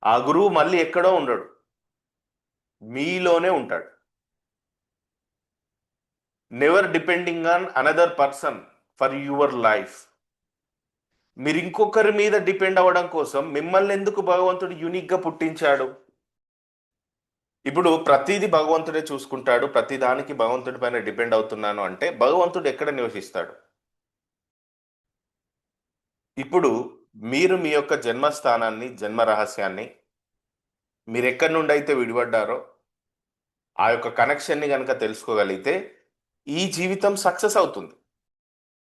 ఆ గురువు మళ్ళీ ఎక్కడో ఉండడు, మీలోనే ఉంటాడు. Never depending on another person for your life. మీరు ఇంకొకరి మీద డిపెండ్ అవ్వడం కోసం మిమ్మల్ని ఎందుకు భగవంతుడు యూనిక్గా పుట్టించాడు? ఇప్పుడు ప్రతిదీ భగవంతుడే చూసుకుంటాడు, ప్రతి దానికి భగవంతుడి పైన డిపెండ్ అవుతున్నాను అంటే భగవంతుడు ఎక్కడ నివసిస్తాడు? ఇప్పుడు మీరు మీ యొక్క జన్మస్థానాన్ని, జన్మ రహస్యాన్ని, మీరు ఎక్కడి నుండి అయితే విడిపడ్డారో ఆ యొక్క కనెక్షన్ని కనుక తెలుసుకోగలిగితే ఈ జీవితం సక్సెస్ అవుతుంది.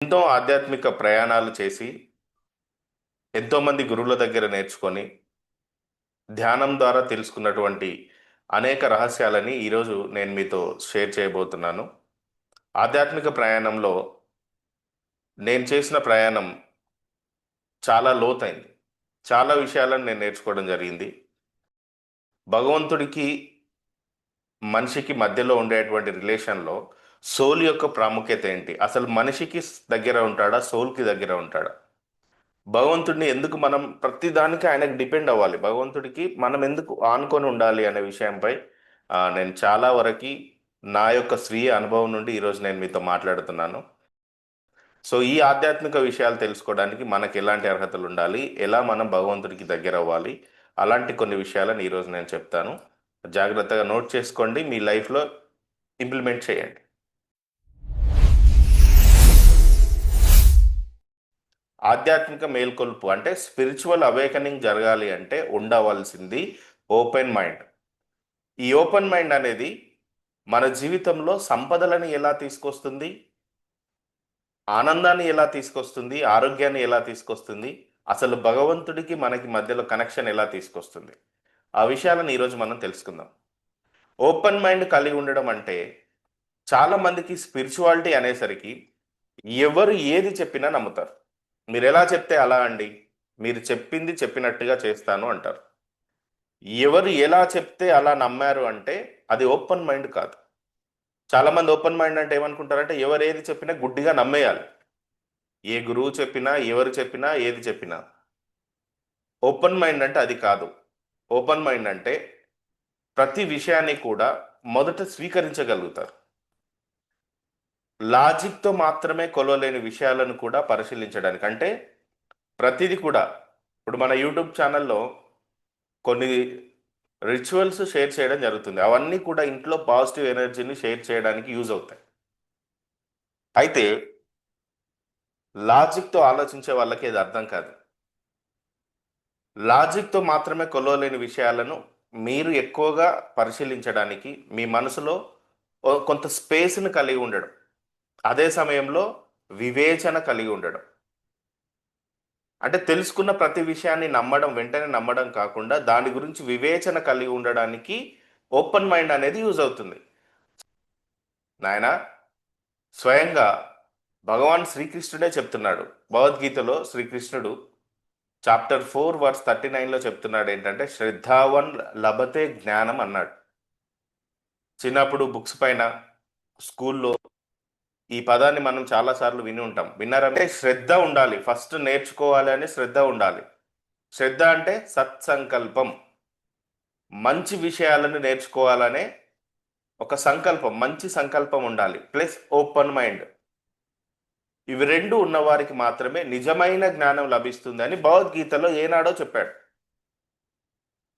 ఎంతో ఆధ్యాత్మిక ప్రయాణాలు చేసి, ఎంతోమంది గురువుల దగ్గర నేర్చుకొని, ధ్యానం ద్వారా తెలుసుకున్నటువంటి అనేక రహస్యాలని ఈరోజు నేను మీతో షేర్ చేయబోతున్నాను. ఆధ్యాత్మిక ప్రయాణంలో నేను చేసిన ప్రయాణం చాలా లోతైంది. చాలా విషయాలను నేను నేర్చుకోవడం జరిగింది. భగవంతుడికి, మనిషికి మధ్యలో ఉండేటువంటి రిలేషన్‌లో సోల్ యొక్క ప్రాముఖ్యత ఏంటి? అసలు మనిషికి దగ్గర ఉంటాడా? సోల్‌కి దగ్గర ఉంటాడా? భగవంతుడిని ఎందుకు మనం ప్రతి దానికి ఆయనకు డిపెండ్ అవ్వాలి? భగవంతుడికి మనం ఎందుకు ఆనుకొని ఉండాలి అనే విషయంపై నేను చాలా వరకి నా యొక్క స్వీయ అనుభవం నుండి ఈరోజు నేను మీతో మాట్లాడుతున్నాను. సో, ఈ ఆధ్యాత్మిక విషయాలు తెలుసుకోవడానికి మనకు ఎలాంటి అర్హతలు ఉండాలి? ఎలా మనం భగవంతుడికి దగ్గరవ్వాలి? అలాంటి కొన్ని విషయాలను ఈరోజు నేను చెప్తాను. జాగ్రత్తగా నోట్ చేసుకోండి. మీ లైఫ్‌లో ఇంప్లిమెంట్ చేయండి. ఆధ్యాత్మిక మేల్కొలుపు అంటే స్పిరిచువల్ అవేకనింగ్ జరగాలి అంటే ఉండవలసింది ఓపెన్ మైండ్. ఈ ఓపెన్ మైండ్ అనేది మన జీవితంలో సంపదలను ఎలా తీసుకొస్తుంది? ఆనందాన్ని ఎలా తీసుకొస్తుంది? ఆరోగ్యాన్ని ఎలా తీసుకొస్తుంది? అసలు భగవంతుడికి మనకి మధ్యలో కనెక్షన్ ఎలా తీసుకొస్తుంది? ఆ విషయాలను ఈరోజు మనం తెలుసుకుందాం. ఓపెన్ మైండ్ కలిగి ఉండడం అంటే చాలా మందికి స్పిరిచువాలిటీ అనేసరికి ఎవరు ఏది చెప్పినా నమ్ముతారు. మీరు ఎలా చెప్తే అలా అండి. మీరు చెప్పింది చెప్పినట్టుగా చేస్తాను అంటారు. ఎవరు ఎలా చెప్తే అలా నమ్మారు అంటే అది ఓపెన్ మైండ్ కాదు. చాలా మంది ఓపెన్ మైండ్ అంటే ఏమనుకుంటారంటే ఎవరు ఏది చెప్పినా గుడ్డిగా నమ్మేయాలి. ఏ గురువు చెప్పినా, ఎవరు చెప్పినా, ఏది చెప్పినా. ఓపెన్ మైండ్ అంటే అది కాదు. ఓపెన్ మైండ్ అంటే ప్రతి విషయాన్ని కూడా మొదట స్వీకరించగలుగుతారు. లాజిక్‌తో మాత్రమే కొలవలేని విషయాలను కూడా పరిశీలించడానికి. అంటే ప్రతిది కూడా ఇప్పుడు మన యూట్యూబ్ ఛానల్‌లో కొన్ని రిచువల్స్ షేర్ చేయడం జరుగుతుంది. అవన్నీ కూడా ఇంట్లో పాజిటివ్ ఎనర్జీని షేర్ చేయడానికి యూజ్ అవుతాయి. అయితే లాజిక్‌తో ఆలోచించే వాళ్ళకి ఇది అర్థం కాదు. లాజిక్‌తో మాత్రమే కొలవలేని విషయాలను మీరు ఎక్కువగా పరిశీలించడానికి మీ మనసులో కొంత స్పేస్‌ని కలిగి ఉండడం. అదే సమయంలో వివేచన కలిగి ఉండడం. అంటే తెలుసుకున్న ప్రతి విషయాన్ని నమ్మడం, వెంటనే నమ్మడం కాకుండా దాని గురించి వివేచన కలిగి ఉండడానికి ఓపెన్ మైండ్ అనేది యూజ్ అవుతుంది. నాయనా, స్వయంగా భగవాన్ శ్రీకృష్ణుడే చెప్తున్నాడు. భగవద్గీతలో శ్రీకృష్ణుడు చాప్టర్ 4 వర్స్ 39లో చెప్తున్నాడు ఏంటంటే, శ్రద్ధావన్ లభతే జ్ఞానం అన్నాడు. చిన్నప్పుడు బుక్స్ పైన, స్కూల్లో ఈ పదాన్ని మనం చాలా సార్లు విని ఉంటాం. విన్నారంటే శ్రద్ధ ఉండాలి. ఫస్ట్ నేర్చుకోవాలి అని శ్రద్ధ ఉండాలి. శ్రద్ధ అంటే సత్సంకల్పం. మంచి విషయాలను నేర్చుకోవాలనే ఒక సంకల్పం, మంచి సంకల్పం ఉండాలి. Plus open mind. ఇవి 2 ఉన్నవారికి మాత్రమే నిజమైన జ్ఞానం లభిస్తుందని భగవద్గీతలో ఏనాడో చెప్పాడు.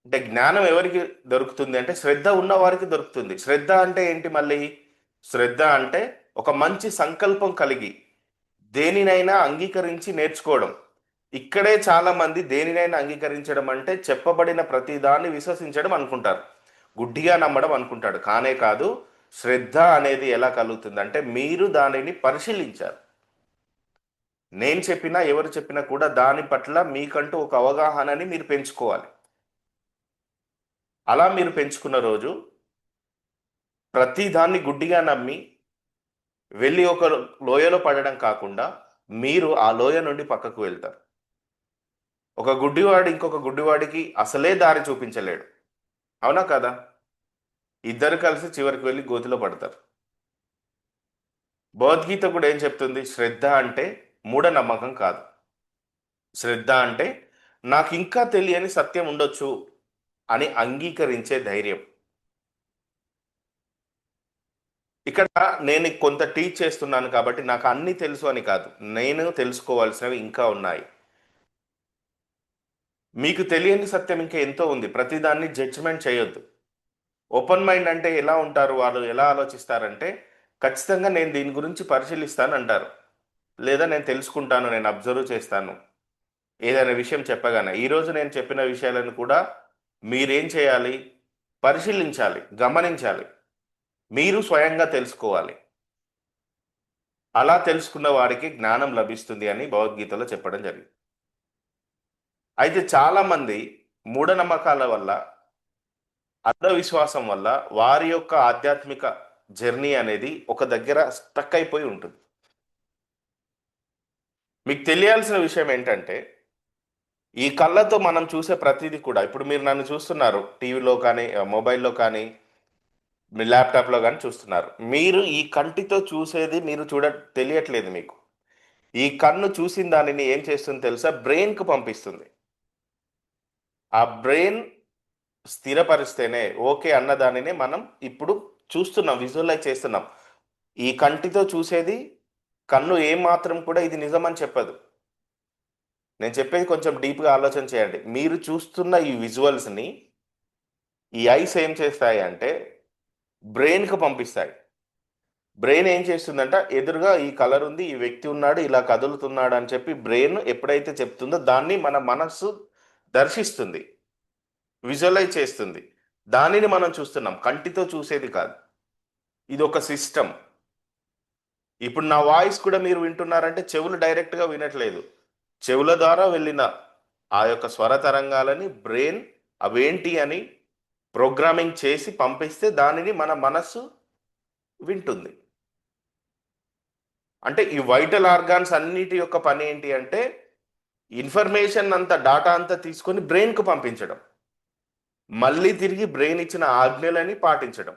అంటే జ్ఞానం ఎవరికి దొరుకుతుంది అంటే శ్రద్ధ ఉన్న వారికి దొరుకుతుంది. శ్రద్ధ అంటే ఏంటి మళ్ళీ? శ్రద్ధ అంటే ఒక మంచి సంకల్పం కలిగి దేనినైనా అంగీకరించి నేర్చుకోవడం. ఇక్కడే చాలా మంది దేనినైనా అంగీకరించడం అంటే చెప్పబడిన ప్రతి దాన్ని విశ్వసించడం అనుకుంటారు. గుడ్డిగా నమ్మడం అనుకుంటాడు. కానే కాదు. శ్రద్ధ అనేది ఎలా కలుగుతుందంటే మీరు దానిని పరిశీలించారు. నేను చెప్పినా, ఎవరు చెప్పినా కూడా దాని పట్ల మీకంటూ ఒక అవగాహనని మీరు పెంచుకోవాలి. అలా మీరు పెంచుకున్న రోజు ప్రతి దాన్ని గుడ్డిగా నమ్మి వెళ్ళి ఒక లోయలో పడడం కాకుండా మీరు ఆ లోయ నుండి పక్కకు వెళ్తారు. ఒక గుడ్డివాడు ఇంకొక గుడ్డివాడికి అసలే దారి చూపించలేడు. అవునా కదా? ఇద్దరు కలిసి చివరికి వెళ్ళి గోతిలో పడతారు. భగవద్గీత కూడా ఏం చెప్తుంది? శ్రద్ధ అంటే మూఢనమ్మకం కాదు. శ్రద్ధ అంటే నాకు ఇంకా తెలియని సత్యం ఉండొచ్చు. అని అంగీకరించే ధైర్యం. ఇక్కడ నేను కొంత టీచ్ చేస్తున్నాను కాబట్టి నాకు అన్ని తెలుసు అని కాదు, నేను తెలుసుకోవాల్సినవి ఇంకా ఉన్నాయి. మీకు తెలియని సత్యం ఇంకా ఎంతో ఉంది. ప్రతిదాన్ని జడ్జిమెంట్ చేయొద్దు. ఓపెన్ మైండ్ అంటే ఎలా ఉంటారు, వాళ్ళు ఎలా ఆలోచిస్తారంటే ఖచ్చితంగా నేను దీని గురించి పరిశీలిస్తాను అంటారు, లేదా నేను తెలుసుకుంటాను, నేను అబ్జర్వ్ చేస్తాను. ఏదైనా విషయం చెప్పగానే ఈరోజు నేను చెప్పిన విషయాలను కూడా మీరేం చేయాలి, పరిశీలించాలి, గమనించాలి, మీరు స్వయంగా తెలుసుకోవాలి. అలా తెలుసుకున్న వారికి జ్ఞానం లభిస్తుంది అని భగవద్గీతలో చెప్పడం జరిగింది. అయితే చాలామంది మూఢనమ్మకాల వల్ల, అంధవిశ్వాసం వల్ల వారి యొక్క ఆధ్యాత్మిక జర్నీ అనేది ఒక దగ్గర స్టక్ అయిపోయి ఉంటుంది. మీకు తెలియాల్సిన విషయం ఏంటంటే ఈ కళ్ళతో మనం చూసే ప్రతిదీ కూడా, ఇప్పుడు మీరు నన్ను చూస్తున్నారు టీవీలో కానీ మొబైల్లో కానీ మీ ల్యాప్టాప్లో కానీ చూస్తున్నారు. మీరు ఈ కంటితో చూసేది మీరు తెలియట్లేదు మీకు. ఈ కన్ను చూసిన దానిని ఏం చేస్తుంది తెలుసా, బ్రెయిన్కు పంపిస్తుంది. ఆ బ్రెయిన్ స్థిరపరిస్తేనే ఓకే అన్న దానిని మనం ఇప్పుడు చూస్తున్నాం, విజువలైజ్ చేస్తున్నాం. ఈ కంటితో చూసేది కన్ను ఏం మాత్రం కూడా ఇది నిజమని చెప్పదు. నేను చెప్పేది కొంచెం డీప్గా ఆలోచన చేయండి. మీరు చూస్తున్న ఈ విజువల్స్ని ఈ ఐస్ ఏం చేస్తాయి అంటే బ్రెయిన్కి పంపిస్తాయి. బ్రెయిన్ ఏం చేస్తుందంట, ఎదురుగా ఈ కలర్ ఉంది, ఈ వ్యక్తి ఉన్నాడు, ఇలా కదులుతున్నాడు అని చెప్పి బ్రెయిన్ ఎప్పుడైతే చెప్తుందో దాన్ని మన మనస్సు దర్శిస్తుంది, విజువలైజ్ చేస్తుంది. దానిని మనం చూస్తున్నాం, కంటితో చూసేది కాదు. ఇది ఒక సిస్టమ్. ఇప్పుడు నా వాయిస్ కూడా మీరు వింటున్నారంటే చెవులు డైరెక్ట్గా వినట్లేదు, చెవుల ద్వారా వెళ్ళిన ఆ యొక్క స్వర తరంగాలని బ్రెయిన్ అవేంటి అని ప్రోగ్రామింగ్ చేసి పంపిస్తే దానిని మన మనస్సు వింటుంది. అంటే ఈ వైటల్ ఆర్గాన్స్ అన్నిటి యొక్క పని ఏంటి అంటే ఇన్ఫర్మేషన్ అంతా, డాటా అంతా తీసుకొని బ్రెయిన్కు పంపించడం, మళ్ళీ తిరిగి బ్రెయిన్ ఇచ్చిన ఆజ్ఞలని పాటించడం.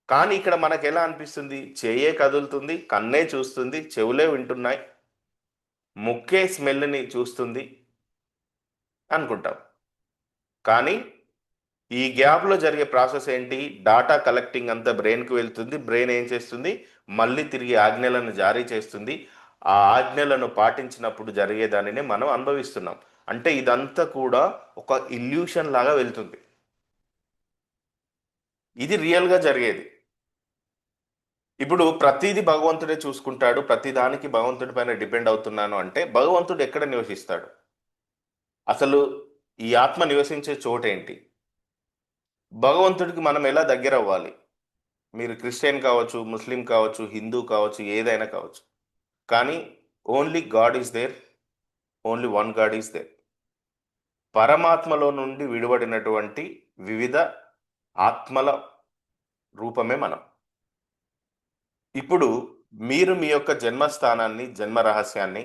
కానీ ఇక్కడ మనకు ఎలా అనిపిస్తుంది, చెయ్యే కదులుతుంది, కన్నే చూస్తుంది, చెవులే వింటున్నాయి, ముక్కే స్మెల్ని చూస్తుంది అనుకుంటాం. కానీ ఈ గ్యాప్లో జరిగే ప్రాసెస్ ఏంటి, డాటా కలెక్టింగ్ అంతా బ్రెయిన్కి వెళ్తుంది, బ్రెయిన్ ఏం చేస్తుంది, మళ్ళీ తిరిగి ఆజ్ఞలను జారీ చేస్తుంది. ఆ ఆజ్ఞలను పాటించినప్పుడు జరిగేదానినే మనం అనుభవిస్తున్నాం. అంటే ఇదంతా కూడా ఒక ఇల్యూషన్ లాగా వెళ్తుంది. ఇది రియల్గా జరిగేది. ఇప్పుడు ప్రతిదీ భగవంతుడే చూసుకుంటాడు, ప్రతిదానికి భగవంతుడి పైన డిపెండ్ అవుతున్నాను అంటే భగవంతుడు ఎక్కడ నివసిస్తాడు, అసలు ఈ ఆత్మ నివసించే చోటేంటి, భగవంతుడికి మనం ఎలా దగ్గర అవ్వాలి? మీరు క్రిస్టియన్ కావచ్చు, ముస్లిం కావచ్చు, హిందూ కావచ్చు, ఏదైనా కావచ్చు, కానీ only God is there, only one God is there. పరమాత్మలో నుండి విడివడినటువంటి వివిధ ఆత్మల రూపమే మనం. ఇప్పుడు మీరు మీ యొక్క జన్మస్థానాన్ని, జన్మ రహస్యాన్ని,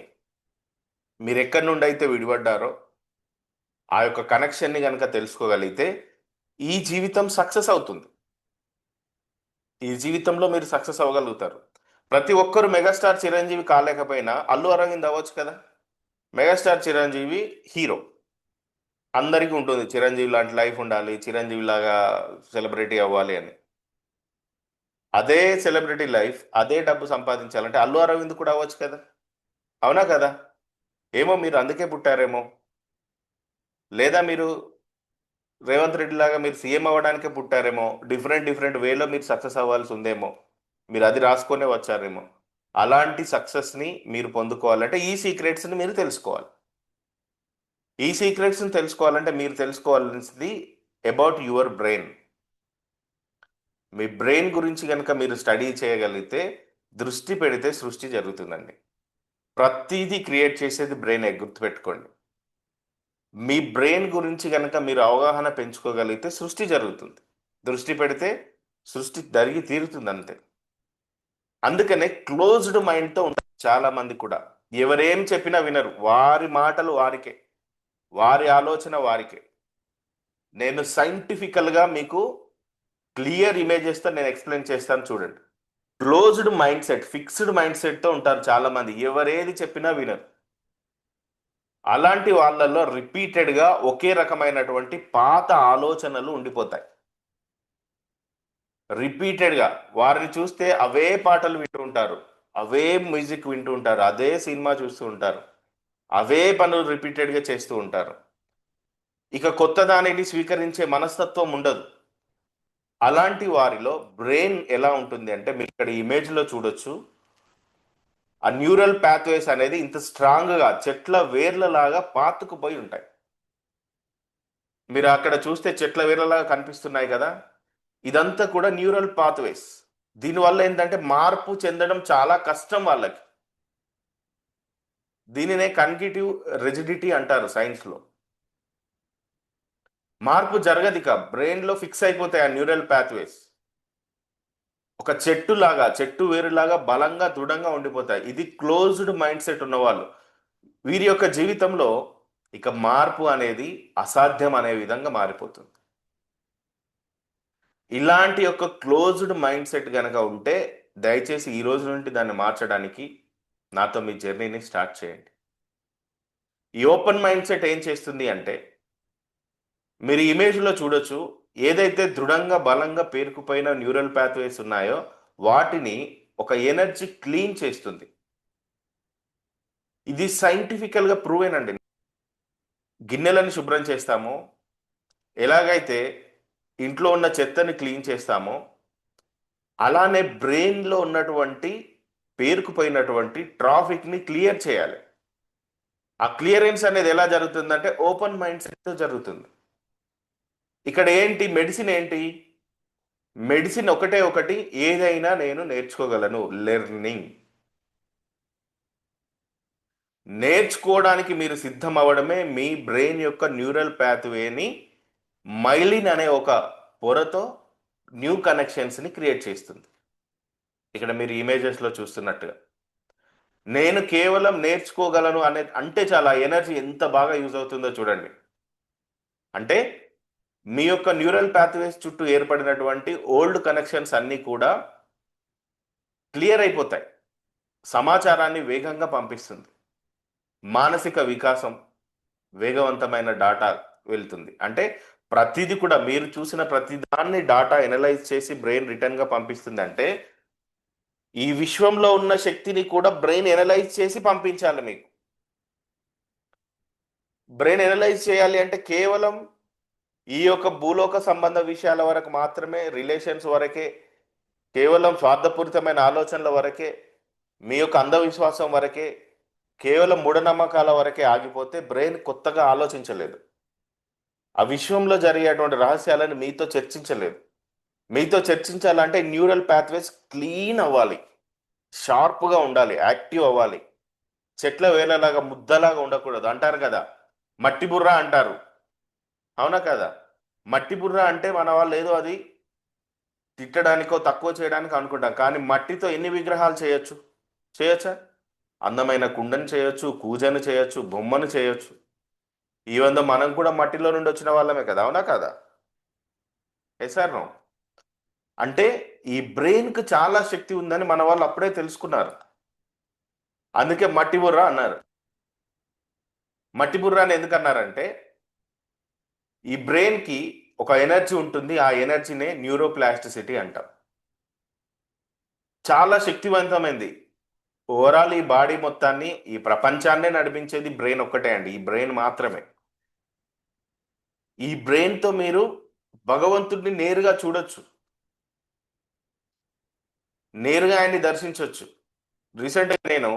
మీరు ఎక్కడి నుండి అయితే విడిపడ్డారో ఆ యొక్క కనెక్షన్ని కనుక తెలుసుకోగలిగితే ఈ జీవితం సక్సెస్ అవుతుంది. ఈ జీవితంలో మీరు సక్సెస్ అవ్వగలుగుతారు. ప్రతి ఒక్కరు మెగాస్టార్ చిరంజీవి కాలేకపోయినా అల్లు అరవింద్ అవ్వచ్చు కదా. మెగాస్టార్ చిరంజీవి హీరో, అందరికీ ఉంటుంది చిరంజీవి లాంటి లైఫ్ ఉండాలి, చిరంజీవి లాగా సెలబ్రిటీ అవ్వాలి అని. అదే సెలబ్రిటీ లైఫ్, అదే డబ్బు సంపాదించాలంటే అల్లు అరవింద్ కూడా అవ్వచ్చు కదా, అవునా కదా? ఏమో మీరు అందుకే పుట్టారేమో, లేదా మీరు రేవంత్ రెడ్డి లాగా మీరు సీఎం అవ్వడానికే పుట్టారేమో, డిఫరెంట్ వేలో మీరు సక్సెస్ అవ్వాల్సి ఉందేమో, మీరు అది రాసుకొనే వచ్చారేమో. అలాంటి సక్సెస్ని మీరు పొందుకోవాలంటే ఈ సీక్రెట్స్ని మీరు తెలుసుకోవాలి. ఈ సీక్రెట్స్ని తెలుసుకోవాలంటే మీరు తెలుసుకోవాల్సింది about your brain. Me brain గురించి కనుక మీరు స్టడీ చేయగలిగితే, దృష్టి పెడితే సృష్టి జరుగుతుందండి. ప్రతిదీ క్రియేట్ చేసేది బ్రెయిన్, గుర్తుపెట్టుకోండి. మీ బ్రెయిన్ గురించి కనుక మీరు అవగాహన పెంచుకోగలిగితే సృష్టి జరుగుతుంది. దృష్టి పెడితే సృష్టి జరిగి తీరుతుంది అంతే. అందుకనే క్లోజ్డ్ మైండ్తో ఉంటారు చాలా మంది కూడా. ఎవరేం చెప్పినా వినరు, వారి మాటలు వారికే, వారి ఆలోచన వారికే. నేను సైంటిఫికల్గా మీకు క్లియర్ ఇమేజెస్తో నేను ఎక్స్ప్లెయిన్ చేస్తాను చూడండి. Closed mindset, fixed mind సెట్తో ఉంటారు చాలా మంది, ఎవరేది చెప్పినా వినరు. అలాంటి వాళ్ళల్లో రిపీటెడ్గా ఒకే రకమైనటువంటి పాత ఆలోచనలు ఉండిపోతాయి. రిపీటెడ్గా వారిని చూస్తే అవే పాటలు వింటూ ఉంటారు, అవే మ్యూజిక్ వింటూ ఉంటారు, అదే సినిమా చూస్తూ ఉంటారు, అవే పనులు రిపీటెడ్గా చేస్తూ ఉంటారు. ఇక కొత్త దానిని స్వీకరించే మనస్తత్వం ఉండదు. అలాంటి వారిలో బ్రెయిన్ ఎలా ఉంటుంది అంటే, మీరు ఇక్కడ ఇమేజ్లో చూడొచ్చు, ఆ న్యూరల్ పాత్వేస్ అనేది ఇంత స్ట్రాంగ్గా చెట్ల వేర్లలాగా పాతుకుపోయి ఉంటాయి. మీరు అక్కడ చూస్తే చెట్ల వేర్లలాగా కనిపిస్తున్నాయి కదా, ఇదంతా కూడా న్యూరల్ పాత్వేస్. దీనివల్ల ఏంటంటే మార్పు చెందడం చాలా కష్టం వాళ్ళకి. దీనినే కన్గిటివ్ రిజిడిటీ అంటారు సైన్స్లో. మార్పు జరగదు, ఇక బ్రెయిన్లో ఫిక్స్ అయిపోతాయి ఆ న్యూరల్ పాత్వేస్. ఒక చెట్టు వేరులాగా బలంగా దృఢంగా ఉండిపోతాయి. ఇది క్లోజ్డ్ మైండ్ సెట్ ఉన్నవాళ్ళు. వీరి యొక్క జీవితంలో ఇక మార్పు అనేది అసాధ్యం అనే విధంగా మారిపోతుంది. ఇలాంటి యొక్క క్లోజ్డ్ మైండ్ సెట్ కనుక ఉంటే దయచేసి ఈ రోజు నుండి దాన్ని మార్చడానికి నాతో మీ జర్నీని స్టార్ట్ చేయండి. ఈ ఓపెన్ మైండ్ సెట్ ఏం చేస్తుంది అంటే, మీరు ఇమేజ్లో చూడొచ్చు, ఏదైతే దృఢంగా బలంగా పేరుకుపోయిన న్యూరల్ పాత్వేస్ ఉన్నాయో వాటిని ఒక ఎనర్జీ క్లీన్ చేస్తుంది. ఇది సైంటిఫికల్గా ప్రూవెన్ అండి. గిన్నెలను శుభ్రం చేస్తామో, ఎలాగైతే ఇంట్లో ఉన్న చెత్తని క్లీన్ చేస్తామో, అలానే బ్రెయిన్లో ఉన్నటువంటి పేరుకుపోయినటువంటి ట్రాఫిక్ని క్లియర్ చేయాలి. ఆ క్లియరెన్స్ అనేది ఎలా జరుగుతుందంటే ఓపెన్ మైండ్ సెట్తో జరుగుతుంది. ఇక్కడ ఏంటి మెడిసిన్ ఏంటి? మెడిసిన్ ఒకటే ఒకటి, ఏదైనా నేను నేర్చుకోగలను. లెర్నింగ్. నేర్చుకోవడానికి మీరు సిద్ధం అవ్వడమే మీ బ్రెయిన్ యొక్క న్యూరల్ పాత్వేని మైలిన్ అనే ఒక పొరతో న్యూ కనెక్షన్స్ని క్రియేట్ చేస్తుంది. ఇక్కడ మీరు ఇమేజెస్లో చూస్తున్నట్టుగా నేను కేవలం నేర్చుకోగలను అనే అంటే చాలా ఎనర్జీ ఎంత బాగా యూజ్ అవుతుందో చూడండి. అంటే మీ యొక్క న్యూరల్ పాత్వేస్ చుట్టూ ఏర్పడినటువంటి ఓల్డ్ కనెక్షన్స్ అన్నీ కూడా క్లియర్ అయిపోతాయి. సమాచారాన్ని వేగంగా పంపిస్తుంది. మానసిక వికాసం, వేగవంతమైన డాటా వెళ్తుంది. అంటే ప్రతిదీ కూడా మీరు చూసిన ప్రతిదాన్ని డాటా ఎనలైజ్ చేసి బ్రెయిన్ రిటర్న్గా పంపిస్తుంది. అంటే ఈ విశ్వంలో ఉన్న శక్తిని కూడా బ్రెయిన్ ఎనలైజ్ చేసి పంపించాలి మీకు. బ్రెయిన్ ఎనలైజ్ చేయాలి అంటే కేవలం ఈ యొక్క భూలోక సంబంధ విషయాల వరకు మాత్రమే, రిలేషన్స్ వరకే, కేవలం స్వార్థపూరితమైన ఆలోచనల వరకే, మీ యొక్క అంధవిశ్వాసం వరకే, కేవలం మూఢనమ్మకాల వరకే ఆగిపోతే బ్రెయిన్ కొత్తగా ఆలోచించలేదు. ఆ విశ్వంలో జరిగేటువంటి రహస్యాలను మీతో చర్చించలేదు. మీతో చర్చించాలంటే న్యూరల్ పాత్వేస్ క్లీన్ అవ్వాలి, షార్ప్గా ఉండాలి, యాక్టివ్ అవ్వాలి. చెట్ల వేలలాగా ముద్దలాగా ఉండకూడదు. అంటారు కదా, మట్టి బుర్ర అంటారు, అవునా కదా? మట్టి బుర్ర అంటే మన వాళ్ళు ఏదో అది తిట్టడానికో తక్కువ చేయడానికి అనుకుంటాం. కానీ మట్టితో ఎన్ని విగ్రహాలు చేయొచ్చు? చేయొచ్చా? అందమైన కుండని చేయొచ్చు, కూజను చేయొచ్చు, బొమ్మను చేయొచ్చు. ఈవెన్ మనం కూడా మట్టిలో నుండి వచ్చిన వాళ్ళమే కదా, అవునా కదా? ఎసార్ నో? అంటే ఈ బ్రెయిన్కి చాలా శక్తి ఉందని మన వాళ్ళు అప్పుడే తెలుసుకున్నారు. అందుకే మట్టి బుర్ర అన్నారు. మట్టి బుర్ర అని ఎందుకు అన్నారంటే, ఈ బ్రెయిన్కి ఒక ఎనర్జీ ఉంటుంది, ఆ ఎనర్జీనే న్యూరోప్లాస్టిసిటీ అంటాం. చాలా శక్తివంతమైంది. ఓవరాల్ ఈ బాడీ మొత్తాన్ని, ఈ ప్రపంచాన్నే నడిపించేది బ్రెయిన్ ఒక్కటే అండి. ఈ బ్రెయిన్ మాత్రమే. ఈ బ్రెయిన్తో మీరు భగవంతుడిని నేరుగా చూడొచ్చు, నేరుగా ఆయన్ని దర్శించవచ్చు. రీసెంట్గా నేను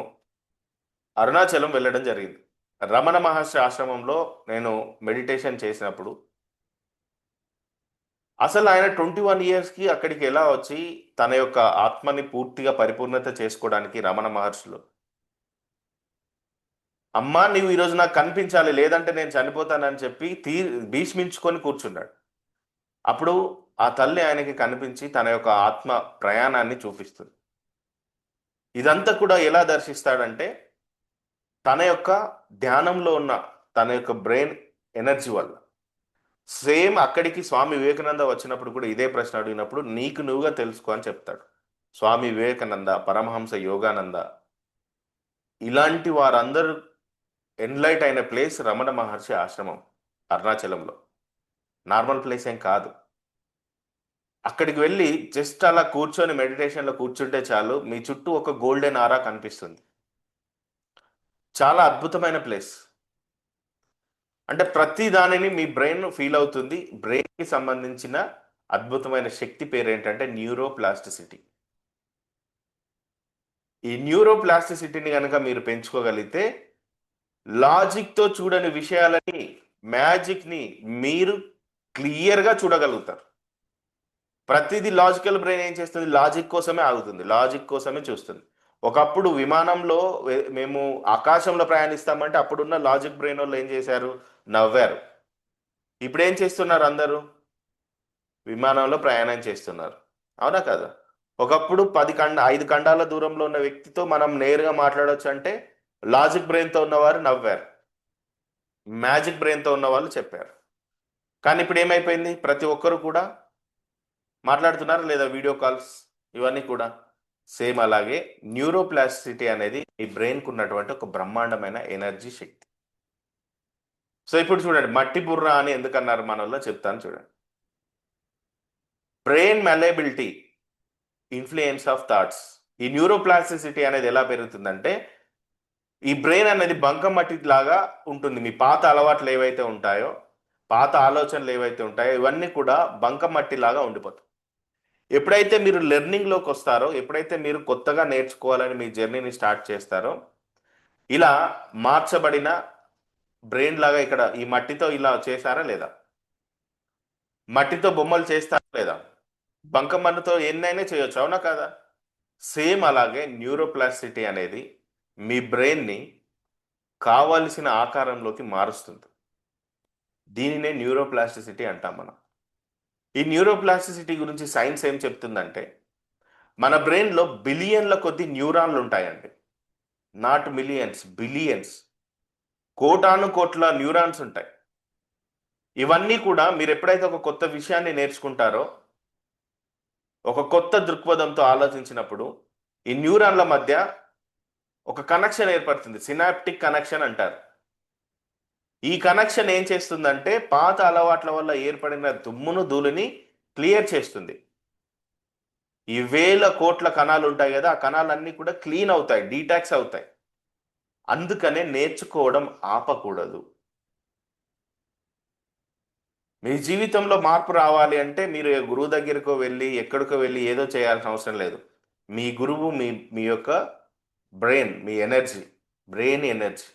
అరుణాచలం వెళ్ళడం జరిగింది. రమణ మహర్షి ఆశ్రమంలో నేను మెడిటేషన్ చేసినప్పుడు అసలు ఆయన 21 ఇయర్స్కి అక్కడికి ఎలా వచ్చి తన యొక్క ఆత్మని పూర్తిగా పరిపూర్ణత చేసుకోవడానికి రమణ మహర్షులు, అమ్మా నీవు ఈరోజు నాకు కనిపించాలి, లేదంటే నేను చనిపోతానని చెప్పి భీష్మించుకొని కూర్చున్నాడు. అప్పుడు ఆ తల్లి ఆయనకి కనిపించి తన యొక్క ఆత్మ ప్రయాణాన్ని చూపిస్తుంది. ఇదంతా కూడా ఎలా దర్శిస్తాడంటే తన యొక్క ధ్యానంలో ఉన్న తన యొక్క బ్రెయిన్ ఎనర్జీ వల్ల. సేమ్ అక్కడికి స్వామి వివేకానంద వచ్చినప్పుడు కూడా ఇదే ప్రశ్న అడిగినప్పుడు నీకు నువ్వుగా తెలుసుకో అని చెప్తాడు. స్వామి వివేకానంద, పరమహంస యోగానంద, ఇలాంటి వారందరూ ఎన్లైట్ అయిన ప్లేస్ రమణ మహర్షి ఆశ్రమం అరుణాచలంలో. నార్మల్ ప్లేస్ ఏం కాదు. అక్కడికి వెళ్ళి జస్ట్ అలా కూర్చొని మెడిటేషన్లో కూర్చుంటే చాలు, మీ చుట్టూ ఒక గోల్డెన్ ఆరా కనిపిస్తుంది. చాలా అద్భుతమైన ప్లేస్. అంటే ప్రతి దానిని మీ బ్రెయిన్ ఫీల్ అవుతుంది. బ్రెయిన్కి సంబంధించిన అద్భుతమైన శక్తి పేరు ఏంటంటే న్యూరోప్లాస్టిసిటీ. ఈ న్యూరోప్లాస్టిసిటీని కనుక మీరు పెంచుకోగలిగితే లాజిక్తో చూడని విషయాలని, మ్యాజిక్ని మీరు క్లియర్గా చూడగలుగుతారు. ప్రతిదీ లాజికల్ బ్రెయిన్ ఏం చేస్తుంది? లాజిక్ కోసమే ఆగుతుంది, లాజిక్ కోసమే చూస్తుంది. ఒకప్పుడు విమానంలో మేము ఆకాశంలో ప్రయాణిస్తామంటే అప్పుడున్న లాజిక్ బ్రెయిన్ వాళ్ళు ఏం చేశారు? నవ్వారు. ఇప్పుడు ఏం చేస్తున్నారు? అందరూ విమానంలో ప్రయాణం చేస్తున్నారు. అవునా కదా? ఒకప్పుడు 5 ఖండాల దూరంలో ఉన్న వ్యక్తితో మనం నేరుగా మాట్లాడవచ్చు అంటే లాజిక్ బ్రెయిన్తో ఉన్నవారు నవ్వారు, మ్యాజిక్ బ్రెయిన్తో ఉన్న వాళ్ళు చెప్పారు. కానీ ఇప్పుడు ఏమైపోయింది? ప్రతి ఒక్కరు కూడా మాట్లాడుతున్నారు లేదా? వీడియో కాల్స్ ఇవన్నీ కూడా సేమ్ అలాగే న్యూరోప్లాస్టిసిటీ అనేది ఈ బ్రెయిన్కు ఉన్నటువంటి ఒక బ్రహ్మాండమైన ఎనర్జీ శక్తి. సో ఇప్పుడు చూడండి, మట్టి బుర్ర అని ఎందుకన్నారు మనలో చెప్తాను చూడండి. Brain malleability, influence of thoughts. ఈ న్యూరోప్లాస్టిసిటీ అనేది ఎలా పెరుగుతుందంటే, ఈ బ్రెయిన్ అనేది బంకం మట్టి లాగా ఉంటుంది. మీ పాత అలవాట్లు ఏవైతే ఉంటాయో, పాత ఆలోచనలు ఏవైతే ఉంటాయో ఇవన్నీ కూడా బంకం మట్టి లాగా ఉండిపోతాయి. ఎప్పుడైతే మీరు లెర్నింగ్లోకి వస్తారో, ఎప్పుడైతే మీరు కొత్తగా నేర్చుకోవాలని మీ జర్నీని స్టార్ట్ చేస్తారో, ఇలా మార్చబడిన బ్రెయిన్ లాగా ఇక్కడ ఈ మట్టితో ఇలా చేశారా లేదా? మట్టితో బొమ్మలు చేస్తారా లేదా? బంకమన్నుతో ఎన్నైనా చేయొచ్చు, అవునా కదా? సేమ్ అలాగే న్యూరోప్లాస్టిసిటీ అనేది మీ బ్రెయిన్ని కావలసిన ఆకారంలోకి మారుస్తుంది. దీనినే న్యూరోప్లాస్టిసిటీ అంటాం మనం. ఈ న్యూరోప్లాస్టిసిటీ గురించి సైన్స్ ఏం చెప్తుందంటే, మన బ్రెయిన్లో బిలియన్ల కొద్ది న్యూరాన్లు ఉంటాయండి. నాట్ మిలియన్స్, బిలియన్స్, కోటాను కోట్ల న్యూరాన్స్ ఉంటాయి. ఇవన్నీ కూడా మీరు ఎప్పుడైతే ఒక కొత్త విషయాన్ని నేర్చుకుంటారో, ఒక కొత్త దృక్పథంతో ఆలోచించినప్పుడు ఈ న్యూరాన్ల మధ్య ఒక కనెక్షన్ ఏర్పడుతుంది. సినాప్టిక్ కనెక్షన్ అంటారు. ఈ కనెక్షన్ ఏం చేస్తుందంటే పాత అలవాట్ల వల్ల ఏర్పడిన దుమ్మును ధూళిని క్లియర్ చేస్తుంది. ఈ వేల కోట్ల కణాలు ఉంటాయి కదా, ఆ కణాలన్నీ కూడా క్లీన్ అవుతాయి, డీటాక్స్ అవుతాయి. అందుకనే నేర్చుకోవడం ఆపకూడదు. మీ జీవితంలో మార్పు రావాలి అంటే మీరు గురువు దగ్గరకు వెళ్ళి ఎక్కడికో వెళ్ళి ఏదో చేయాల్సిన అవసరం లేదు. మీ గురువు మీ మీ యొక్క బ్రెయిన్, మీ ఎనర్జీ, బ్రెయిన్ ఎనర్జీ.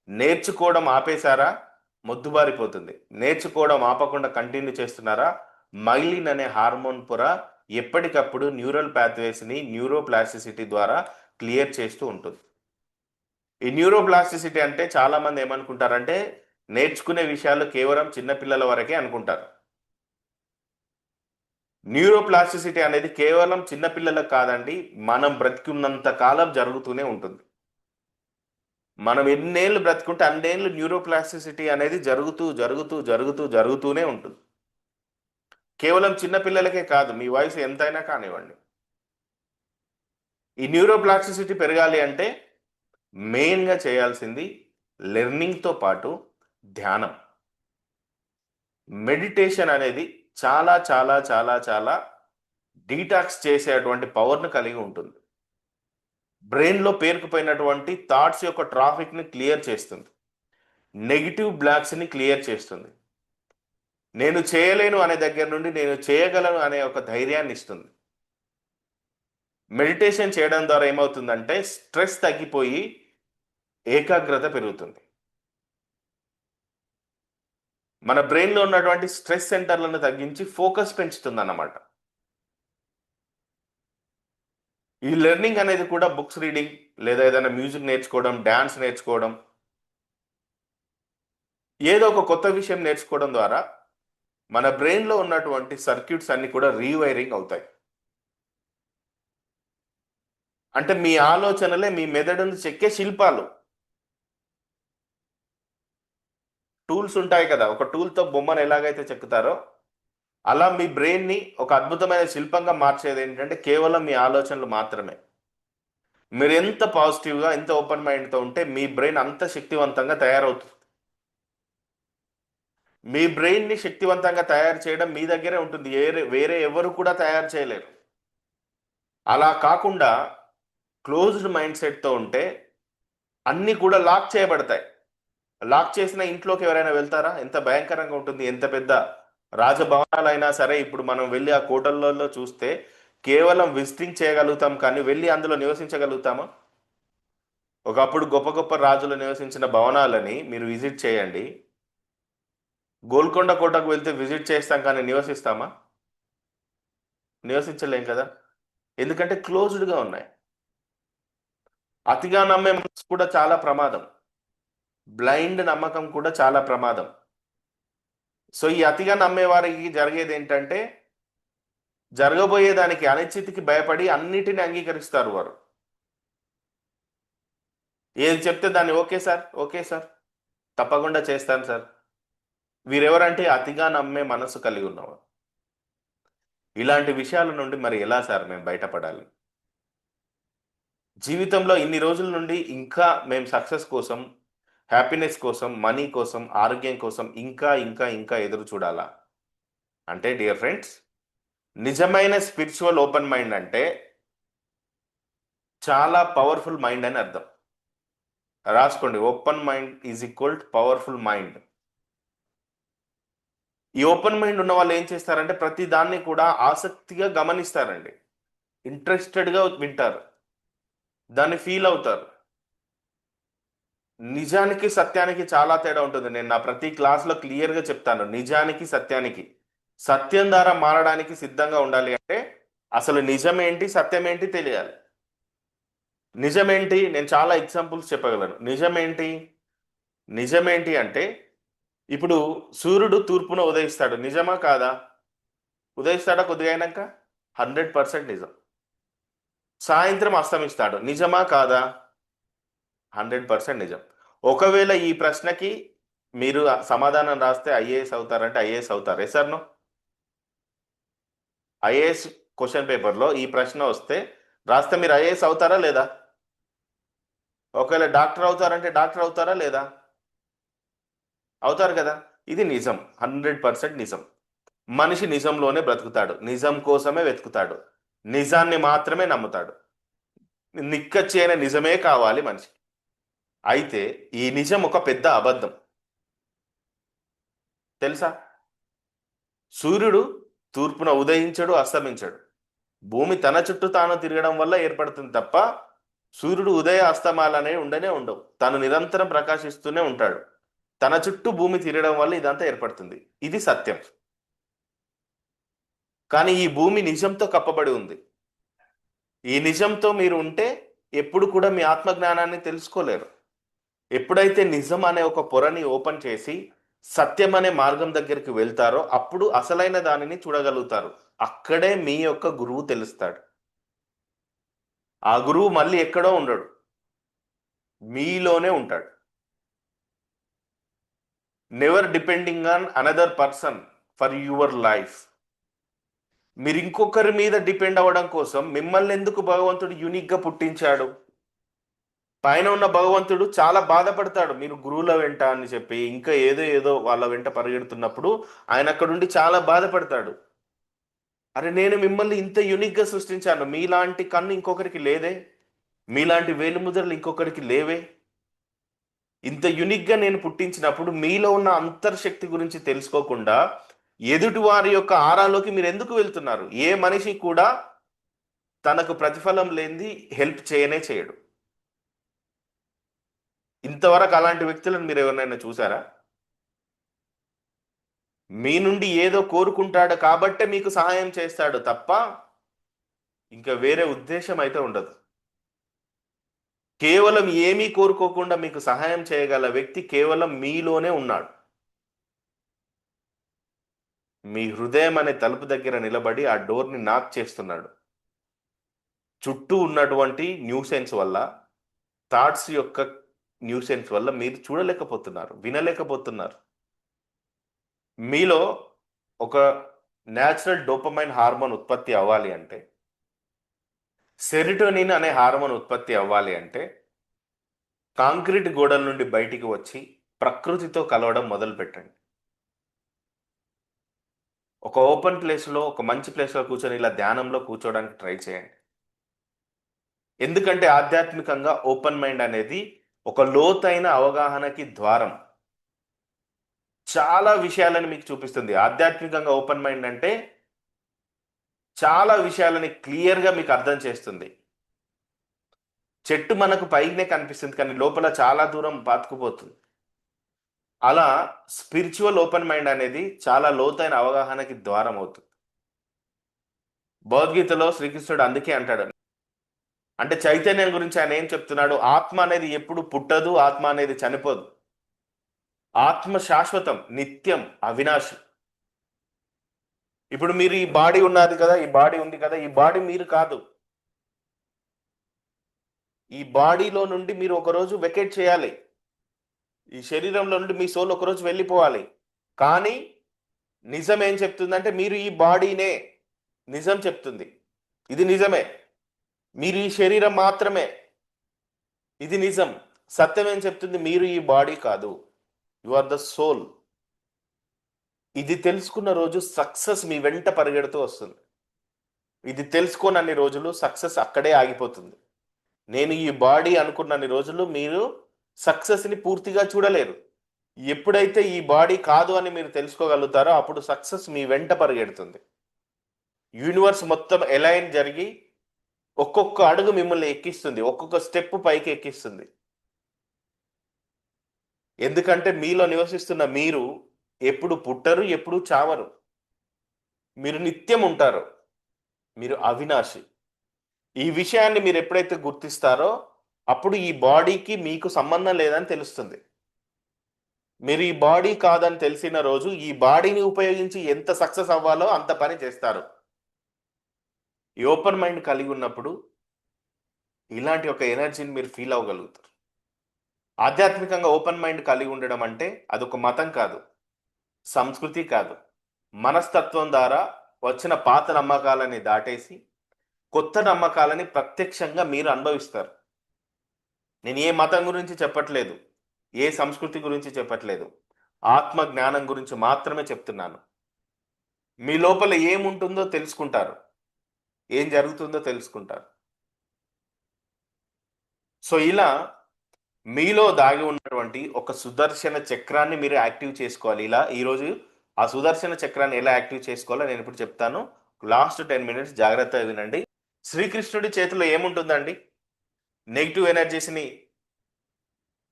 నేర్చుకోవడం ఆపేశారా మొద్దుబారిపోతుంది. నేర్చుకోవడం ఆపకుండా కంటిన్యూ చేస్తున్నారా, మైలిన్ అనే హార్మోన్ పొర ఎప్పటికప్పుడు న్యూరల్ పాత్వేస్ని న్యూరోప్లాస్టిసిటీ ద్వారా క్లియర్ చేస్తూ ఉంటుంది. ఈ న్యూరోప్లాస్టిసిటీ అంటే చాలామంది ఏమనుకుంటారంటే నేర్చుకునే విషయాలు కేవలం చిన్నపిల్లల వరకే అనుకుంటారు. న్యూరోప్లాస్టిసిటీ అనేది కేవలం చిన్నపిల్లలకు కాదండి, మనం బ్రతికున్నంత కాలం జరుగుతూనే ఉంటుంది. మనం ఎన్నేళ్ళు బ్రతుకుంటే అన్నేళ్ళు న్యూరోప్లాస్టిసిటీ అనేది జరుగుతూ జరుగుతూ జరుగుతూ జరుగుతూనే ఉంటుంది. కేవలం చిన్నపిల్లలకే కాదు, మీ వయసు ఎంతైనా కానివ్వండి. ఈ న్యూరోప్లాస్టిసిటీ పెరగాలి అంటే మెయిన్గా చేయాల్సింది లెర్నింగ్తో పాటు ధ్యానం, మెడిటేషన్ అనేది చాలా చాలా చాలా చాలా డీటాక్స్ చేసేటువంటి పవర్ను కలిగి ఉంటుంది. బ్రెయిన్లో పేరుకుపోయినటువంటి థాట్స్ యొక్క ట్రాఫిక్ని క్లియర్ చేస్తుంది, నెగిటివ్ బ్లాక్స్ని క్లియర్ చేస్తుంది. నేను చేయలేను అనే దగ్గర నుండి నేను చేయగలను అనే ఒక ధైర్యాన్ని ఇస్తుంది. మెడిటేషన్ చేయడం ద్వారా ఏమవుతుందంటే స్ట్రెస్ తగ్గిపోయి ఏకాగ్రత పెరుగుతుంది. మన బ్రెయిన్లో ఉన్నటువంటి స్ట్రెస్ సెంటర్లను తగ్గించి ఫోకస్ పెంచుతుంది అన్నమాట. ఈ లెర్నింగ్ అనేది కూడా బుక్స్ రీడింగ్ లేదా ఏదైనా మ్యూజిక్ నేర్చుకోవడం, డ్యాన్స్ నేర్చుకోవడం, ఏదో ఒక కొత్త విషయం నేర్చుకోవడం ద్వారా మన బ్రెయిన్లో ఉన్నటువంటి సర్క్యూట్స్ అన్ని కూడా రీవైరింగ్ అవుతాయి. అంటే మీ ఆలోచనలే మీ మెదడును చెక్కే శిల్పాలు. టూల్స్ ఉంటాయి కదా, ఒక టూల్తో బొమ్మను ఎలాగైతే చెక్కుతారో అలా మీ బ్రెయిన్ని ఒక అద్భుతమైన శిల్పంగా మార్చేది ఏంటంటే కేవలం మీ ఆలోచనలు మాత్రమే. మీరు ఎంత పాజిటివ్గా ఎంత ఓపెన్ మైండ్తో ఉంటే మీ బ్రెయిన్ అంత శక్తివంతంగా తయారవుతుంది. మీ బ్రెయిన్ని శక్తివంతంగా తయారు చేయడం మీ దగ్గరే ఉంటుంది, వేరే ఎవరు కూడా తయారు చేయలేరు. అలా కాకుండా క్లోజ్డ్ మైండ్ సెట్తో ఉంటే అన్నీ కూడా లాక్ చేయబడతాయి. లాక్ చేసిన ఇంట్లోకి ఎవరైనా వెళ్తారా? ఎంత భయంకరంగా ఉంటుంది. ఎంత పెద్ద రాజభవనాలైనా సరే ఇప్పుడు మనం వెళ్ళి ఆ కోటలలో చూస్తే కేవలం విజిటింగ్ చేయగలుగుతాం, కానీ వెళ్ళి అందులో నివసించగలుగుతామా? ఒకప్పుడు గొప్ప గొప్ప రాజులు నివసించిన భవనాలని మీరు విజిట్ చేయండి. గోల్కొండ కోటకు వెళ్తే విజిట్ చేస్తాం, కానీ నివసిస్తామా? నివసించలేం కదా. ఎందుకంటే క్లోజ్డ్గా ఉన్నాయి. అతిగా నమ్మే మనసు కూడా చాలా ప్రమాదం. బ్లైండ్ నమ్మకం కూడా చాలా ప్రమాదం. సో ఈ అతిగా నమ్మే వారికి జరిగేది ఏంటంటే జరగబోయేదానికి అనిశ్చితికి భయపడి అన్నిటిని అంగీకరిస్తారు వారు. ఏది చెప్తే దాన్ని ఓకే సార్, ఓకే సార్, తప్పకుండా చేస్తాను సార్. వీరెవరంటే అతిగా నమ్మే మనసు కలిగి ఉన్నవారు. ఇలాంటి విషయాల నుండి మరి ఎలా సార్ మేము బయటపడాలి? జీవితంలో ఇన్ని రోజుల నుండి ఇంకా మేము సక్సెస్ కోసం, హ్యాపీనెస్ కోసం, మనీ కోసం, ఆరోగ్యం కోసం ఇంకా ఇంకా ఇంకా ఎదురు చూడాలా? అంటే డియర్ ఫ్రెండ్స్, నిజమైన స్పిరిచువల్ ఓపెన్ మైండ్ అంటే చాలా పవర్ఫుల్ మైండ్ అని అర్థం. రాసుకోండి, open mind is equal to powerful mind. ఈ ఓపెన్ మైండ్ ఉన్న వాళ్ళు ఏం చేస్తారంటే ప్రతి దాన్ని కూడా ఆసక్తిగా గమనిస్తారండి. ఇంట్రెస్టెడ్గా వింటారు, దాన్ని ఫీల్ అవుతారు. నిజానికి సత్యానికి చాలా తేడా ఉంటుంది. నేను నా ప్రతి క్లాస్లో క్లియర్గా చెప్తాను, నిజానికి సత్యానికి. సత్యం ద్వారా మారడానికి సిద్ధంగా ఉండాలి అంటే అసలు నిజమేంటి సత్యం ఏంటి తెలియాలి. నిజమేంటి, నేను చాలా ఎగ్జాంపుల్స్ చెప్పగలను. నిజమేంటి, నిజమేంటి అంటే ఇప్పుడు సూర్యుడు తూర్పున ఉదయిస్తాడు, నిజమా కాదా? ఉదయిస్తాడా కొద్దిగా అయినాక? 100% నిజం. సాయంత్రం అస్తమిస్తాడు, నిజమా కాదా? 100% నిజం. ఒకవేళ ఈ ప్రశ్నకి మీరు సమాధానం రాస్తే ఐఏఎస్ అవుతారంటే ఐఏఎస్ అవుతారు. Yes or no? IAS question పేపర్లో ఈ ప్రశ్న వస్తే రాస్తే మీరు ఐఏఎస్ అవుతారా లేదా? ఒకవేళ డాక్టర్ అవుతారంటే డాక్టర్ అవుతారా లేదా? అవుతారు కదా. ఇది నిజం, 100% నిజం. మనిషి నిజంలోనే బ్రతుకుతాడు, నిజం కోసమే వెతుకుతాడు, నిజాన్ని మాత్రమే నమ్ముతాడు. నిక్కచ్చి అయిన నిజమే కావాలి మనిషి. అయితే ఈ నిజం ఒక పెద్ద అబద్ధం తెలుసా? సూర్యుడు తూర్పున ఉదయించడు, అస్తమించడు. భూమి తన చుట్టూ తాను తిరగడం వల్ల ఏర్పడుతుంది తప్ప సూర్యుడు ఉదయ అస్తమాలనే ఉండనే ఉండవు. తను నిరంతరం ప్రకాశిస్తూనే ఉంటాడు. తన చుట్టూ భూమి తిరగడం వల్ల ఇదంతా ఏర్పడుతుంది. ఇది సత్యం. కానీ ఈ భూమి నిజంతో కప్పబడి ఉంది. ఈ నిజంతో మీరు ఉంటే ఎప్పుడు కూడా మీ ఆత్మజ్ఞానాన్ని తెలుసుకోలేరు. ఎప్పుడైతే నిజం అనే ఒక పొరని ఓపెన్ చేసి సత్యం అనే మార్గం దగ్గరికి వెళ్తారో అప్పుడు అసలైన దానిని చూడగలుగుతారు. అక్కడే మీ యొక్క గురువు తెలుస్తాడు. ఆ గురువు మళ్ళీ ఎక్కడో ఉండడు, మీలోనే ఉంటాడు. Never depending on another person for your life. మీరు ఇంకొకరి మీద డిపెండ్ అవ్వడం కోసం మిమ్మల్ని ఎందుకు భగవంతుడు యూనిక్గా పుట్టించాడు? పైన ఉన్న భగవంతుడు చాలా బాధపడతాడు మీరు గురువుల వెంట అని చెప్పి ఇంకా ఏదో ఏదో వాళ్ళ వెంట పరిగెడుతున్నప్పుడు. ఆయన అక్కడుండి చాలా బాధపడతాడు. అరే నేను మిమ్మల్ని ఇంత యూనిక్గా సృష్టించాను, మీలాంటి కన్ను ఇంకొకరికి లేదే, మీలాంటి వేలుముద్రలు ఇంకొకరికి లేవే. ఇంత యూనిక్గా నేను పుట్టించినప్పుడు మీలో ఉన్న అంతర్శక్తి గురించి తెలుసుకోకుండా ఎదుటి వారి యొక్క ఆరాలోకి మీరు ఎందుకు వెళ్తున్నారు? ఏ మనిషి కూడా తనకు ప్రతిఫలం లేనిది హెల్ప్ చేయనే చేయడు. ఇంతవరకు అలాంటి వ్యక్తులను మీరు ఎవరినైనా చూసారా? మీ నుండి ఏదో కోరుకుంటాడు కాబట్టే మీకు సహాయం చేస్తాడు తప్ప ఇంకా వేరే ఉద్దేశం అయితే ఉండదు. కేవలం ఏమీ కోరుకోకుండా మీకు సహాయం చేయగల వ్యక్తి కేవలం మీలోనే ఉన్నాడు. మీ హృదయం అనే తలుపు దగ్గర నిలబడి ఆ డోర్ని నాక్ చేస్తున్నాడు. చుట్టూ ఉన్నటువంటి న్యూసెన్స్ వల్ల, థాట్స్ యొక్క న్యూసెన్స్ వల్ల మీరు చూడలేకపోతున్నారు, వినలేకపోతున్నారు. మీలో ఒక న్యాచురల్ డోపమైన్ హార్మోన్ ఉత్పత్తి అవ్వాలి అంటే సెరిటోనిన్ అనే హార్మోన్ ఉత్పత్తి అవ్వాలి అంటే కాంక్రీట్ గోడల నుండి బయటికి వచ్చి ప్రకృతితో కలవడం మొదలు పెట్టండి. ఒక ఓపెన్ ప్లేస్లో, ఒక మంచి ప్లేస్లో కూర్చొని ఇలా ధ్యానంలో కూర్చోవడానికి ట్రై చేయండి. ఎందుకంటే ఆధ్యాత్మికంగా ఓపెన్ మైండ్ అనేది ఒక లోతైన అవగాహనకి ద్వారం. చాలా విషయాలను మీకు చూపిస్తుంది. ఆధ్యాత్మికంగా ఓపెన్ మైండ్ అంటే చాలా విషయాలని క్లియర్‌గా మీకు అర్థం చేస్తుంది. చెట్టు మనకు పైనే కనిపిస్తుంది కానీ లోపల చాలా దూరం పాతుకుపోతుంది. అలా స్పిరిచువల్ ఓపెన్ మైండ్ అనేది చాలా లోతైన అవగాహనకి ద్వారం అవుతుంది. భగవద్గీతలో శ్రీకృష్ణుడు అందుకే అంటాడు. అంటే చైతన్యం గురించి ఆయన ఏం చెప్తున్నాడు? ఆత్మ అనేది ఎప్పుడు పుట్టదు, ఆత్మ అనేది చనిపోదు. ఆత్మ శాశ్వతం, నిత్యం, అవినాశి. ఇప్పుడు మీరు ఈ బాడీ ఉన్నది కదా, ఈ బాడీ ఉంది కదా, ఈ బాడీ మీరు కాదు. ఈ బాడీలో నుండి మీరు ఒకరోజు వెకేట్ చేయాలి. ఈ శరీరంలో నుండి మీ సోల్ ఒకరోజు వెళ్ళిపోవాలి. కానీ నిజం ఏం చెప్తుందంటే మీరు ఈ బాడీనే. నిజం చెప్తుంది ఇది నిజమే. మీరు ఈ శరీరం మాత్రమే. ఇది నిజం. సత్యం ఏం చెప్తుంది? మీరు ఈ బాడీ కాదు. You are the soul. ఇది తెలుసుకున్న రోజు సక్సెస్ మీ వెంట పరిగెడుతూ వస్తుంది. ఇది తెలుసుకోనన్ని రోజులు సక్సెస్ అక్కడే ఆగిపోతుంది. నేను ఈ బాడీ అనుకున్నన్ని రోజులు మీరు సక్సెస్ని పూర్తిగా చూడలేరు. ఎప్పుడైతే ఈ బాడీ కాదు అని మీరు తెలుసుకోగలుగుతారో అప్పుడు సక్సెస్ మీ వెంట పరిగెడుతుంది. యూనివర్స్ మొత్తం ఎలైన్ జరిగి ఒక్కొక్క అడుగు మిమ్మల్ని ఎక్కిస్తుంది, ఒక్కొక్క స్టెప్ పైకి ఎక్కిస్తుంది. ఎందుకంటే మీలో నివసిస్తున్న మీరు ఎప్పుడు పుట్టరు, ఎప్పుడు చావరు. మీరు నిత్యం ఉంటారు. మీరు అవినాశి. ఈ విషయాన్ని మీరు ఎప్పుడైతే గుర్తిస్తారో అప్పుడు ఈ బాడీకి మీకు సంబంధం లేదని తెలుస్తుంది. మీరు ఈ బాడీ కాదని తెలిసిన రోజు ఈ బాడీని ఉపయోగించి ఎంత సక్సెస్ అవ్వాలో అంత పని చేస్తారు. ఈ ఓపెన్ మైండ్ కలిగి ఉన్నప్పుడు ఇలాంటి ఒక ఎనర్జీని మీరు ఫీల్ అవ్వగలుగుతారు. ఆధ్యాత్మికంగా ఓపెన్ మైండ్ కలిగి ఉండడం అంటే అదొక మతం కాదు, సంస్కృతి కాదు. మనస్తత్వం ద్వారా వచ్చిన పాత నమ్మకాలని దాటేసి కొత్త నమ్మకాలని ప్రత్యక్షంగా మీరు అనుభవిస్తారు. నేను ఏ మతం గురించి చెప్పట్లేదు, ఏ సంస్కృతి గురించి చెప్పట్లేదు. ఆత్మ జ్ఞానం గురించి మాత్రమే చెప్తున్నాను. మీ లోపల ఏముంటుందో తెలుసుకుంటారు, ఏం జరుగుతుందో తెలుసుకుంటారు. సో ఇలా మీలో దాగి ఉన్నటువంటి ఒక సుదర్శన చక్రాన్ని మీరు యాక్టివ్ చేసుకోవాలి. ఇలా ఈరోజు ఆ సుదర్శన చక్రాన్ని ఎలా యాక్టివ్ చేసుకోవాలో నేను ఇప్పుడు చెప్తాను. లాస్ట్ 10 మినిట్స్ జాగ్రత్తగా వినండి. శ్రీకృష్ణుడి చేతిలో ఏముంటుందండి? నెగిటివ్ ఎనర్జీస్ని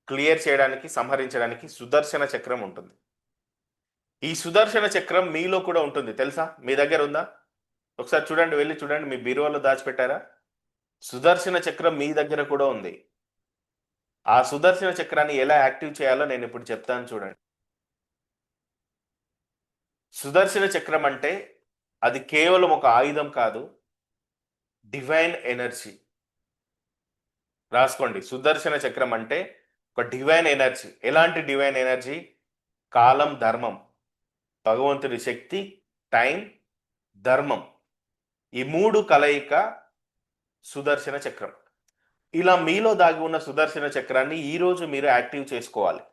క్లియర్ చేయడానికి, సంహరించడానికి సుదర్శన చక్రం ఉంటుంది. ఈ సుదర్శన చక్రం మీలో కూడా ఉంటుంది. తెలుసా? మీ దగ్గర ఉందా? ఒకసారి చూడండి, వెళ్ళి చూడండి. మీ బీరువాలో దాచిపెట్టారా? సుదర్శన చక్రం మీ దగ్గర కూడా ఉంది. ఆ సుదర్శన చక్రాన్ని ఎలా యాక్టివ్ చేయాలో నేను ఇప్పుడు చెప్తాను చూడండి. సుదర్శన చక్రం అంటే అది కేవలం ఒక ఆయుధం కాదు, డివైన్ ఎనర్జీ. రాసుకోండి. సుదర్శన చక్రం అంటే ఒక డివైన్ ఎనర్జీ. ఎలాంటి డివైన్ ఎనర్జీ? కాలం, ధర్మం, భగవంతుడి శక్తి, టైం, ధర్మం, ఈ మూడు కలయిక సుదర్శన చక్రం. ఇలా మీలో దాగి ఉన్న సుదర్శన చక్రాన్ని ఈరోజు మీరు యాక్టివ్ చేసుకోవాలి.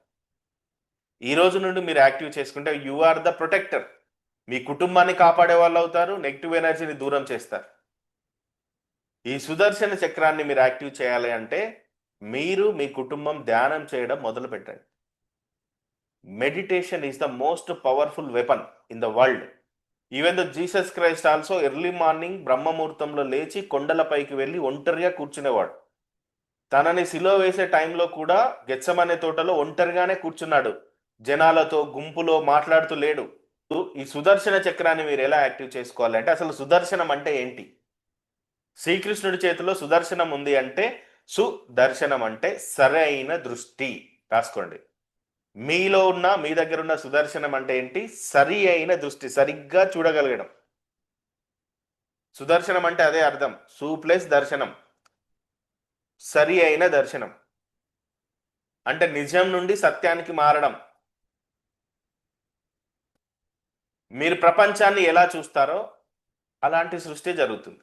ఈ రోజు నుండి మీరు యాక్టివ్ చేసుకుంటే యు ఆర్ ద ప్రొటెక్టర్. మీ కుటుంబాన్ని కాపాడే వాళ్ళు అవుతారు, నెగిటివ్ ఎనర్జీని దూరం చేస్తారు. ఈ సుదర్శన చక్రాన్ని మీరు యాక్టివ్ చేయాలి అంటే మీరు మీ కుటుంబం ధ్యానం చేయడం మొదలు పెట్టండి. Meditation is the most powerful weapon in the world. Even the Jesus Christ also early morning బ్రహ్మముహూర్తంలో లేచి కొండలపైకి వెళ్ళి ఒంటరిగా కూర్చునేవాడు. తనని సిలువ వేసే టైంలో కూడా గెత్సెమనే తోటలో ఒంటరిగానే కూర్చున్నాడు. జనాలతో, గుంపులో మాట్లాడుతూ లేడు. ఈ సుదర్శన చక్రాన్ని మీరు ఎలా యాక్టివ్ చేసుకోవాలి అంటే అసలు సుదర్శనం అంటే ఏంటి? శ్రీకృష్ణుడి చేతిలో సుదర్శనం ఉంది అంటే సుదర్శనం అంటే సరైన దృష్టి. రాసుకోండి. మీలో ఉన్న, మీ దగ్గర ఉన్న సుదర్శనం అంటే ఏంటి? సరి అయిన దృష్టి, సరిగ్గా చూడగలగడం. సుదర్శనం అంటే అదే అర్థం. సు ప్లస్ దర్శనం, సరి అయిన దర్శనం అంటే నిజం నుండి సత్యానికి మారడం. మీరు ప్రపంచాన్ని ఎలా చూస్తారో అలాంటి సృష్టి జరుగుతుంది.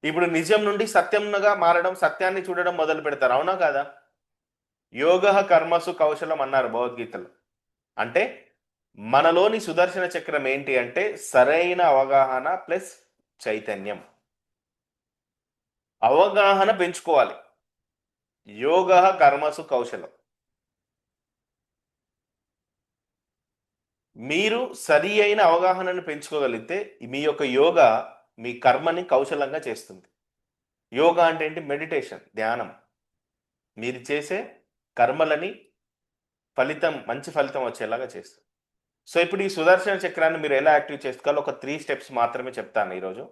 ఇప్పుడు నిజం నుండి సత్యంగా మారడం, సత్యాన్ని చూడడం మొదలు పెడతారు. అవునా కాదా? యోగ కర్మసు కౌశలం అన్నారు భగవద్గీతలో. అంటే మనలోని సుదర్శన చక్రం ఏంటి అంటే సరైన అవగాహన ప్లస్ చైతన్యం. అవగాహన పెంచుకోవాలి. యోగ కర్మసు కౌశలం. మీరు సరి అయిన అవగాహనను పెంచుకోగలిగితే మీ యొక్క యోగా మీ కర్మని కౌశలంగా చేస్తుంది. యోగా అంటే ఏంటి? మెడిటేషన్, ధ్యానం. మీరు చేసే కర్మలని మంచి ఫలితం వచ్చేలాగా చేస్తుంది. సో ఇప్పుడు ఈ సుదర్శన చక్రాన్ని మీరు ఎలా యాక్టివ్ చేసుకోవాలో ఒక 3 స్టెప్స్ మాత్రమే చెప్తాను ఈరోజు.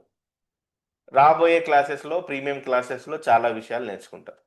రాబోయే క్లాసెస్‌లో, ప్రీమియం క్లాసెస్‌లో చాలా విషయాలు నేర్చుకుంటారు.